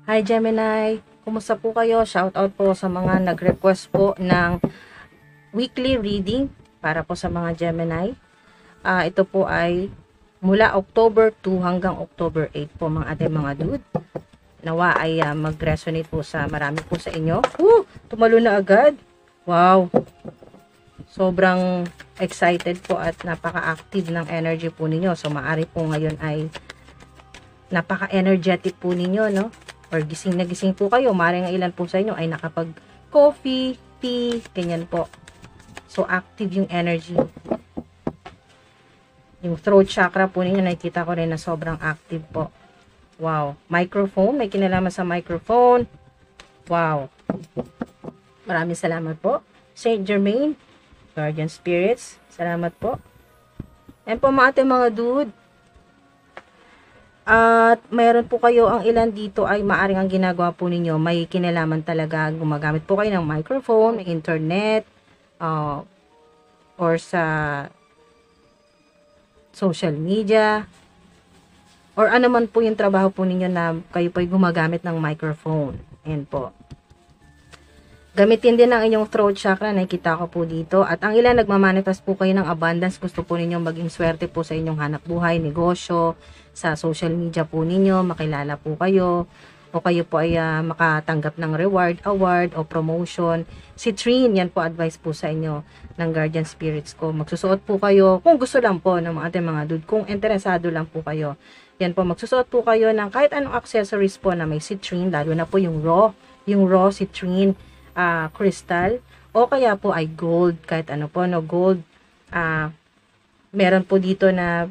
Hi Gemini, kumusta po kayo? Shout out po sa mga nag-request po ng weekly reading para po sa mga Gemini. Ito po ay mula October 2 hanggang October 8 po mga ating mga dude. Nawa ay mag-resonate po sa marami po sa inyo. Tumalo na agad. Wow! Sobrang excited po at napaka-active ng energy po ninyo. So maari po ngayon ay napaka-energetic po ninyo, no? Or gising na gising po kayo. Maring ilan po sa inyo ay nakapag-coffee, tea, ganyan po. So, active yung energy. Yung throat chakra po ninyo, nakikita ko rin na sobrang active po. Wow. Microphone, may kinalaman sa microphone. Wow. Maraming salamat po. Saint Germain, Guardian Spirits, salamat po. Yan po mga ating mga dude. At mayroon po kayo, ang ilan dito ay maaring ang ginagawa po ninyo, may kinalaman talaga, gumagamit po kayo ng microphone, internet, or sa social media, or ano man po yung trabaho po ninyo na kayo po ay gumagamit ng microphone. Ayan po. Gamitin din ang inyong throat chakra, nakikita ko po dito. At ang ilan nagmamanifest po kayo ng abundance, gusto po ninyong maging swerte po sa inyong hanap buhay, negosyo, sa social media po ninyo, makilala po kayo, o kayo po ay makatanggap ng reward, award, o promotion. Citrine, yan po advice po sa inyo ng guardian spirits ko. Magsusuot po kayo, kung gusto lang po ng ating mga dude, kung interesado lang po kayo. Yan po, magsusuot po kayo ng kahit anong accessories po na may citrine, lalo na po yung raw citrine, crystal, o kaya po ay gold, kahit ano po, no, gold. Meron po dito na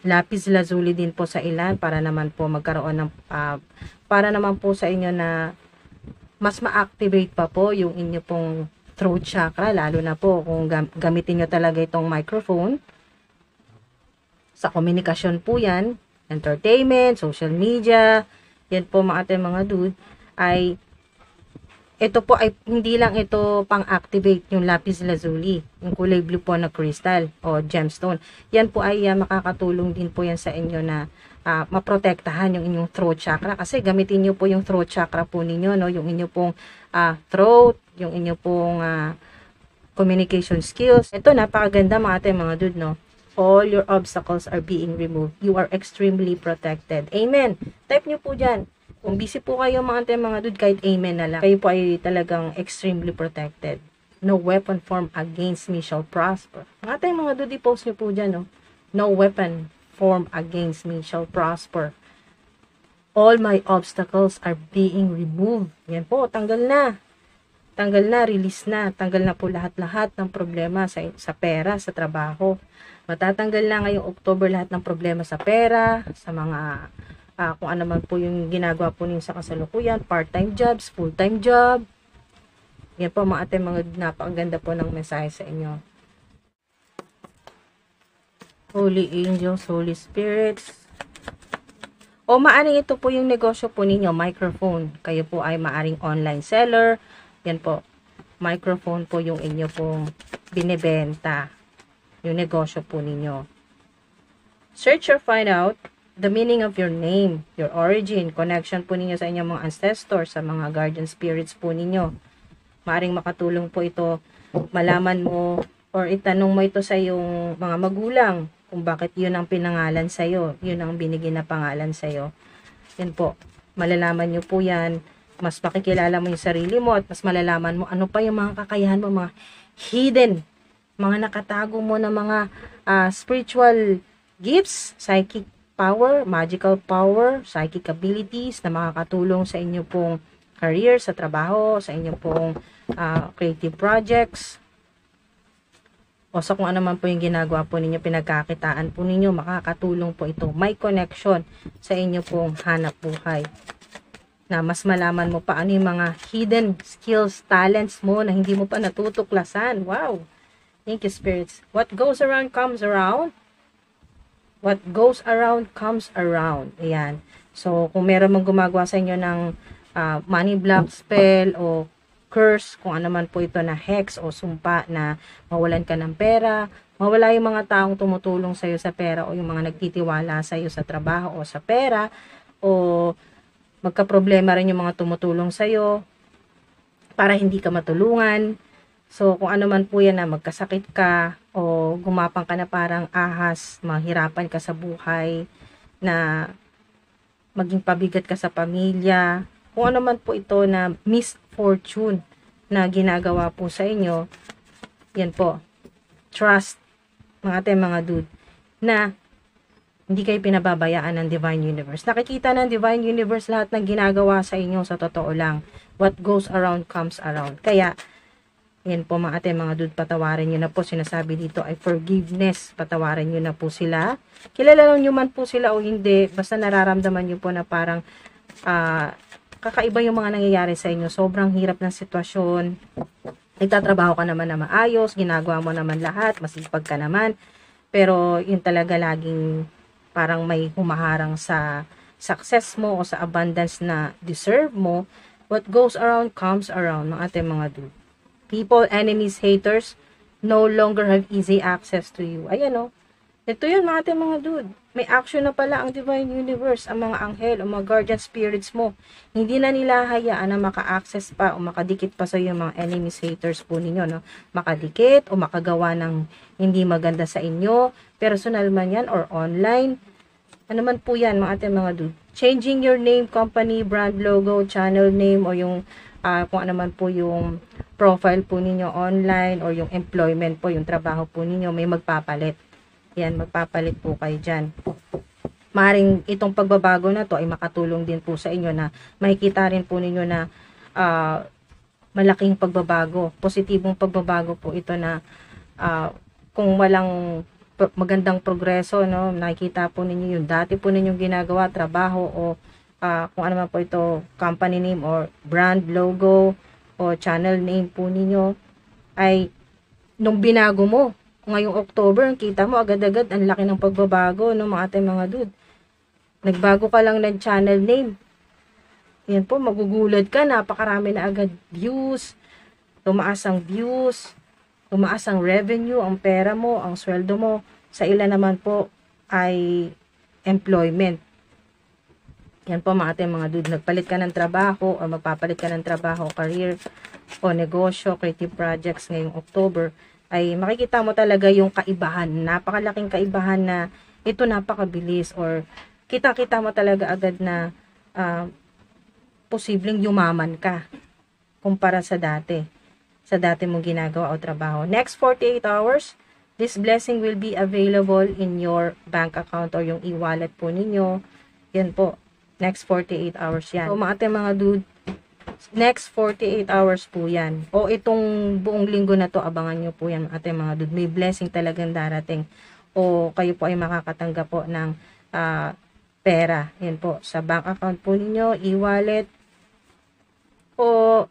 lapis lazuli din po sa ilan para naman po magkaroon ng para naman po sa inyo na mas ma-activate pa po yung inyo pong throat chakra, lalo na po kung gamitin nyo talaga itong microphone sa komunikasyon po yan, entertainment, social media, yan po mga ating mga dude, ay ito po ay hindi lang ito pang-activate yung lapis lazuli, yung kulay blue po na crystal o gemstone. Yan po ay makakatulong din po yan sa inyo na maprotektahan yung inyong throat chakra, kasi gamitin niyo po yung throat chakra po ninyo, no, yung inyo pong throat, yung inyo pong communication skills. Ito napakaganda mga ating mga dude, no. All your obstacles are being removed. You are extremely protected. Amen. Type niyo po dyan. Kung busy po kayo mga dude, kahit amen na lang. Kayo po ay talagang extremely protected. No weapon formed against me shall prosper. Mga dude, i-post nyo po dyan, no? No weapon formed against me shall prosper. All my obstacles are being removed. Yan po, tanggal na. Tanggal na, release na. Tanggal na po lahat-lahat ng problema sa pera, sa trabaho. Matatanggal na ngayong October lahat ng problema sa pera, sa mga kung ano man po yung ginagawa po ninyo sa kasalukuyan, part-time jobs, full-time job. Yan po mga ating mga napakaganda po ng mensahe sa inyo. Holy Angels, Holy Spirits. O maaring ito po yung negosyo po ninyo, microphone. Kayo po ay maaring online seller. Yan po, microphone po yung inyo pong binibenta. Yung negosyo po ninyo. Search or find out the meaning of your name, your origin, connection po ninyo sa inyong mga ancestors, sa mga guardian spirits po ninyo. Maaring makatulong po ito, malaman mo or itanong mo ito sa iyong mga magulang kung bakit yun ang pinangalan sa iyo, yun ang binigyan na pangalan sa iyo. Yan po, malalaman nyo po yan, mas makikilala mo yung sarili mo at mas malalaman mo ano pa yung mga kakayahan mo, mga hidden, mga nakatago mo na mga spiritual gifts, psychic power, magical power, psychic abilities na makakatulong sa inyo pong career, sa trabaho, sa inyo pong creative projects, o sa kung ano man po yung ginagawa po ninyo, pinagkakitaan po ninyo, makakatulong po ito. May connection sa inyo pong hanap buhay. Na mas malaman mo pa ano yung mga hidden skills, talents mo na hindi mo pa natutuklasan. Wow! Thank you, spirits. What goes around comes around. What goes around comes around. Ayan. So, kung meron mong gumagawa sa inyo ng money block spell o curse, kung ano man po ito na hex o sumpa na mawalan ka ng pera, mawala yung mga taong tumutulong sa iyo sa pera o yung mga nagtitiwala sa iyo sa trabaho o sa pera, o magka-problema rin yung mga tumutulong sa'yo para hindi ka matulungan. So, kung ano man po yan na magkasakit ka o gumapang ka na parang ahas, mahirapan ka sa buhay, na maging pabigat ka sa pamilya, kung ano man po ito na misfortune na ginagawa po sa inyo, yan po, trust, mga dude, na hindi kayo pinababayaan ng Divine Universe. Nakikita ng Divine Universe lahat ng ginagawa sa inyo sa totoo lang. What goes around comes around. Kaya, yan po mga dude, patawarin nyo na po. Sinasabi dito ay forgiveness. Patawarin nyo na po sila. Kilala nyo man po sila o hindi, basta nararamdaman nyo po na parang kakaiba yung mga nangyayari sa inyo. Sobrang hirap ng sitwasyon. Nagtatrabaho ka naman na maayos, ginagawa mo naman lahat, masipag ka naman. Pero yun talaga laging parang may humaharang sa success mo o sa abundance na deserve mo. What goes around comes around, mga dude. People, enemies, haters no longer have easy access to you. Ayan o. Ito yun mga dude. May action na pala ang Divine Universe, ang mga anghel o mga guardian spirits mo. Hindi na nila hayaan na maka-access pa o makadikit pa sa yung mga enemies, haters po ninyo. No? Makadikit o makagawa ng hindi maganda sa inyo. Personal man yan or online. Ano man po yan mga dude. Changing your name, company, brand logo, channel name o yung kung ano man po yung profile po ninyo online or yung employment po, yung trabaho po ninyo, may magpapalit. Yan, magpapalit po kayo dyan. Maring itong pagbabago na to ay makatulong din po sa inyo na makikita rin po ninyo na malaking pagbabago, positibong pagbabago po ito na kung walang magandang progreso, no, nakikita po ninyo yung dati po ninyong ginagawa, trabaho o kung ano man po ito, company name or brand logo o channel name po ninyo ay nung binago mo ngayong October, kita mo agad-agad ang laki ng pagbabago, no, mga dude. Nagbago ka lang ng channel name, yan po, magugulad ka, napakarami na agad views, tumaas ang views, tumaas ang revenue, ang pera mo, ang sweldo mo. Sa ilan naman po ay employment. Yan po mga dude, nagpalit ka ng trabaho o magpapalit ka ng trabaho, career o negosyo, creative projects ngayong October, ay makikita mo talaga yung kaibahan, napakalaking kaibahan na ito napakabilis or kita-kita mo talaga agad na posibleng yumaman ka kumpara sa dati mong ginagawa o trabaho. Next 48 hours, this blessing will be available in your bank account or yung e-wallet po ninyo. Yan po. Next 48 hours yan. So, mga dude, next 48 hours po yan. O itong buong linggo na to, abangan nyo po yan, mga dude. May blessing talagang darating. O kayo po ay makakatanggap po ng pera. Yan po. Sa bank account po ninyo, e-wallet, o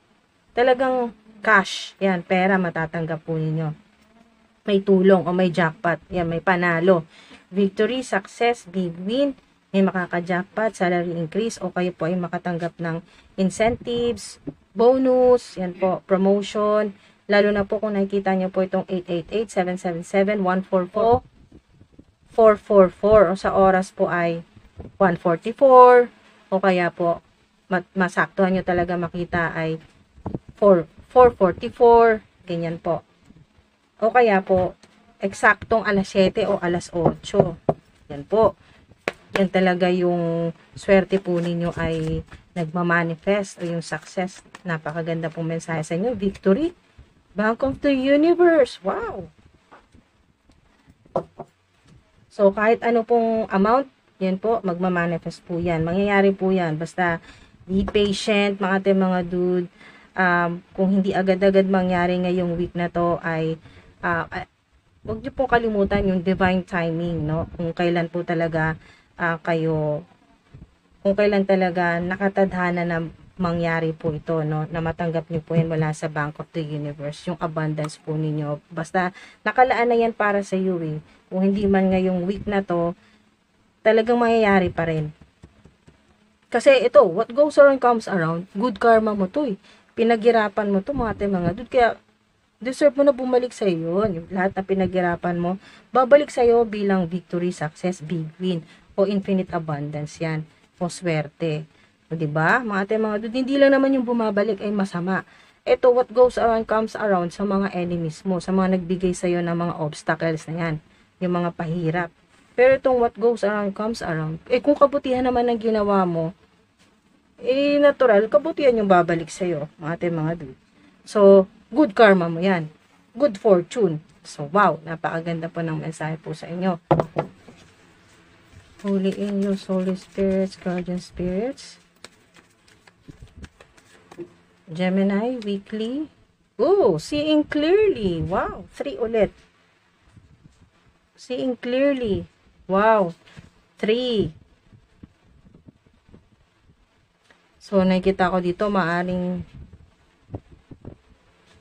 talagang cash. Yan, pera matatanggap po ninyo. May tulong o may jackpot. Yan, may panalo. Victory, success, big win, may makaka-jackpot, salary increase, o kayo po ay makatanggap ng incentives, bonus, yan po, promotion, lalo na po kung nakikita nyo po itong 888-777-144, 444, o sa oras po ay 144, o kaya po, masaktuhan nyo talaga makita ay 444, ganyan po. O kaya po, eksaktong alas 7 o alas 8. Yan po. Yan talaga yung swerte po ninyo ay nagmamanifest o yung success. Napakaganda pong mensahe sa inyo. Victory. Bank of the Universe. Wow! So, kahit ano pong amount, yan po, magmamanifest po yan. Mangyayari po yan. Basta, be patient, mga dude. Kung hindi agad-agad mangyari ngayong week na to ay huwag niyo pong kalimutan yung divine timing, no? Kung kailan po talaga kung kailan talaga nakatadhana na mangyari po ito, no? Na matanggap niyo po yan mula sa Bank of the Universe, yung abundance po ninyo. Basta nakalaan na yan para sa iyo eh. Kung hindi man ngayong week na to, talagang mangyayari pa rin. Kasi ito, what goes around comes around. Good karma mo to eh. Pinaghirapan mo to mga dude. Kaya deserve mo na bumalik sa iyo yung lahat na pinaghirapan mo. Babalik sa iyo bilang victory, success, big win o infinite abundance yan. O swerte. O, diba? Mga ate, mga dude, hindi lang naman yung bumabalik ay masama. Ito, what goes around comes around sa mga enemies mo, sa mga nagbigay sa'yo ng mga obstacles na yan, yung mga pahirap. Pero itong what goes around comes around, kung kabutihan naman ang ginawa mo, natural, kabutihan yung babalik sa'yo, mga ate, mga dude. So, good karma mo yan. Good fortune. So, wow, napakaganda po ng mensahe po sa inyo. Holy Angels, Holy Spirits, Guardian Spirits. Gemini, weekly. Oh, seeing clearly. Wow, 3 ulit. Seeing clearly. Wow, 3. So, nakikita ko dito, maaring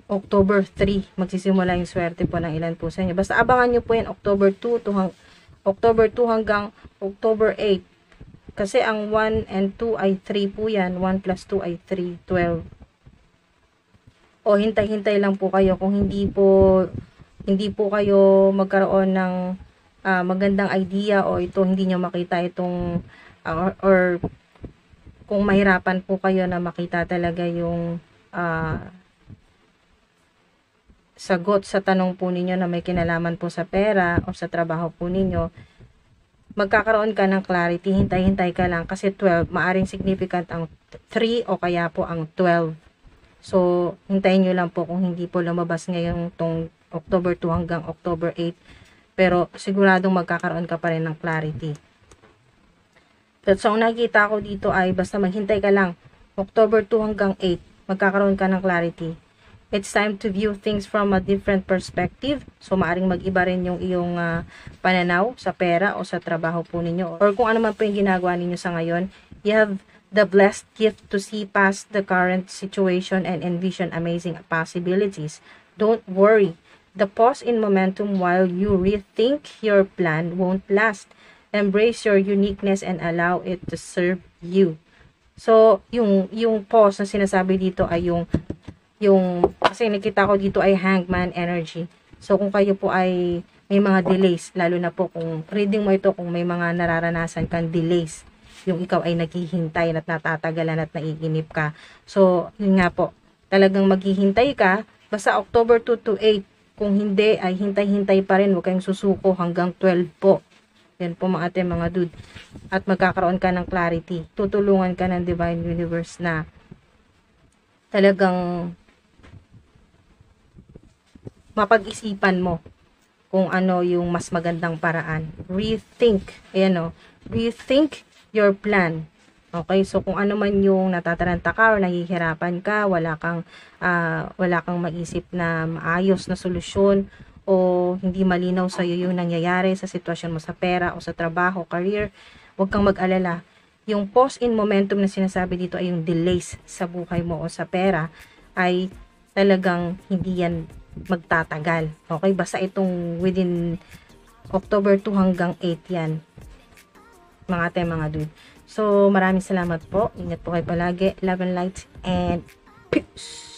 October 3, magsisimula yung swerte po ng ilan po sa inyo. Basta abangan nyo po yan, October 2 hanggang October 8. Kasi ang 1 and 2 ay 3 po yan. 1 plus 2 ay 3, 12. O hintay-hintay lang po kayo kung hindi po kayo magkaroon ng magandang idea o ito hindi nyo makita itong or kung mahirapan po kayo na makita talaga yung sagot sa tanong po ninyo na may kinalaman po sa pera o sa trabaho po ninyo, magkakaroon ka ng clarity, hintay-hintay ka lang kasi 12, maaring significant ang 3 o kaya po ang 12. So, hintayin nyo lang po kung hindi po lumabas ngayon tong October 2 hanggang October 8, pero siguradong magkakaroon ka pa rin ng clarity. So, ang nakikita ko dito ay basta maghintay ka lang, October 2 hanggang 8, magkakaroon ka ng clarity. It's time to view things from a different perspective. So, maaring mag-iba rin yung iyong pananaw sa pera o sa trabaho po ninyo. Or kung ano man po yung ginagawa ninyo sa ngayon, you have the blessed gift to see past the current situation and envision amazing possibilities. Don't worry. The pause in momentum while you rethink your plan won't last. Embrace your uniqueness and allow it to serve you. So, yung pause na sinasabi dito ay yung kasi nakita ko dito ay hangman energy. So, kung kayo po ay may mga delays, lalo na po kung reading mo ito, kung may mga nararanasan kang delays, yung ikaw ay naghihintay at natatagalan at naiginip ka. So, yun nga po, talagang maghihintay ka, basta October 2 to 8, kung hindi ay hintay-hintay pa rin, huwag kayong susuko hanggang 12 po. Yan po mga ate, mga dude. At magkakaroon ka ng clarity. Tutulungan ka ng Divine Universe na talagang mapag-isipan mo kung ano yung mas magandang paraan. Rethink. Ayan o. Rethink your plan. Okay? So, kung ano man yung natataranta ka o nahihirapan ka, wala kang maisip na maayos na solusyon o hindi malinaw sa'yo yung nangyayari sa sitwasyon mo sa pera o sa trabaho, career, huwag kang mag-alala. Yung pause in momentum na sinasabi dito ay yung delays sa buhay mo o sa pera ay talagang hindi yan magtatagal. Okay? Basta itong within October 2 hanggang 8 yan. Mga ate, mga dude. So, maraming salamat po. Ingat po kayo palagi. Love and light and peace!